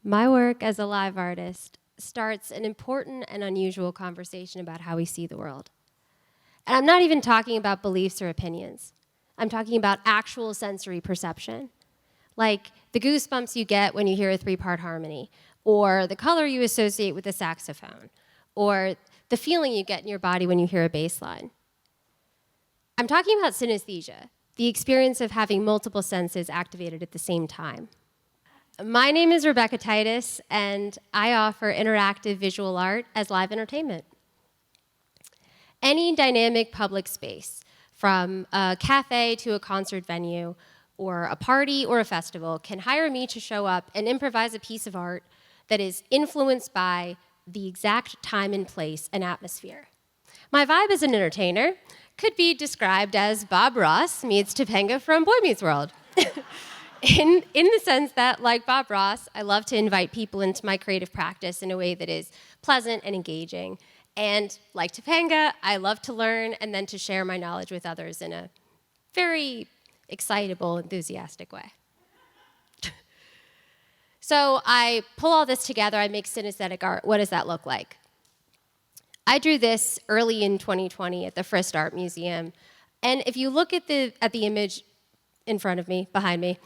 My work as a live artist starts an important and unusual conversation about how we see the world. And I'm not even talking about beliefs or opinions. I'm talking about actual sensory perception, like the goosebumps you get when you hear a 3-part harmony, or the color you associate with a saxophone, or the feeling you get in your body when you hear a bass line. I'm talking about synesthesia, the experience of having multiple senses activated at the same time. My name is Rebecca Titus, and I offer interactive visual art as live entertainment. Any dynamic public space, from a cafe to a concert venue, or a party or a festival, can hire me to show up and improvise a piece of art that is influenced by the exact time and place and atmosphere. My vibe as an entertainer could be described as Bob Ross meets Topanga from Boy Meets World. in the sense that, like Bob Ross, I love to invite people into my creative practice in a way that is pleasant and engaging. And like Topanga, I love to learn and then to share my knowledge with others in a very excitable, enthusiastic way. So I pull all this together, I make synesthetic art. What does that look like? I drew this early in 2020 at the Frist Art Museum. And if you look at the image in front of me, behind me,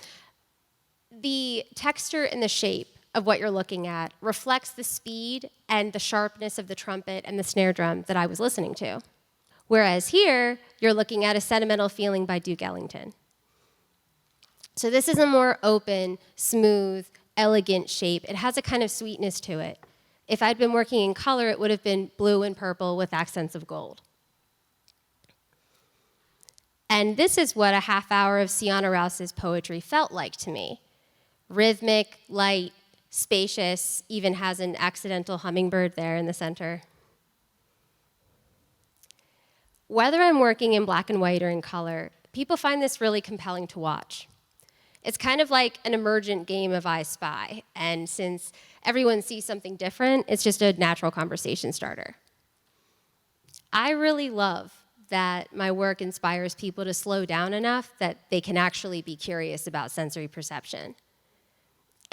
the texture and the shape of what you're looking at reflects the speed and the sharpness of the trumpet and the snare drum that I was listening to. Whereas here, you're looking at A Sentimental Feeling by Duke Ellington. So this is a more open, smooth, elegant shape. It has a kind of sweetness to it. If I'd been working in color, it would have been blue and purple with accents of gold. And this is what a half hour of Sienna Rouse's poetry felt like to me. Rhythmic, light, spacious, even has an accidental hummingbird there in the center. Whether I'm working in black and white or in color, people find this really compelling to watch. It's kind of like an emergent game of I Spy, and since everyone sees something different, it's just a natural conversation starter. I really love that my work inspires people to slow down enough that they can actually be curious about sensory perception.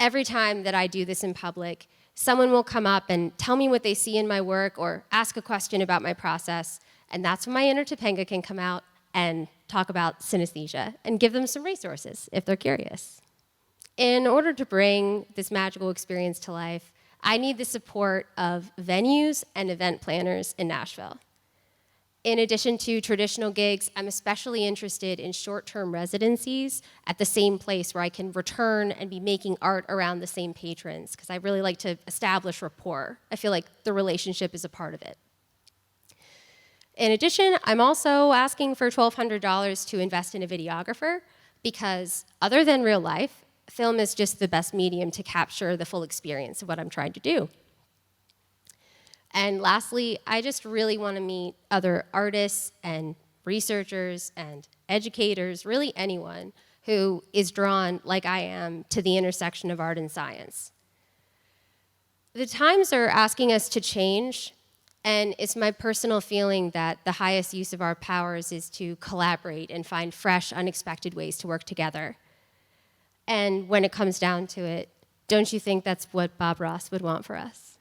Every time that I do this in public, someone will come up and tell me what they see in my work or ask a question about my process, and that's when my inner Topanga can come out and talk about synesthesia and give them some resources if they're curious. In order to bring this magical experience to life, I need the support of venues and event planners in Nashville. In addition to traditional gigs, I'm especially interested in short-term residencies at the same place where I can return and be making art around the same patrons, because I really like to establish rapport. I feel like the relationship is a part of it. In addition, I'm also asking for $1,200 to invest in a videographer, because other than real life, film is just the best medium to capture the full experience of what I'm trying to do. And lastly, I just really want to meet other artists and researchers and educators, really anyone who is drawn, like I am, to the intersection of art and science. The times are asking us to change, and it's my personal feeling that the highest use of our powers is to collaborate and find fresh, unexpected ways to work together. And when it comes down to it, don't you think that's what Bob Ross would want for us?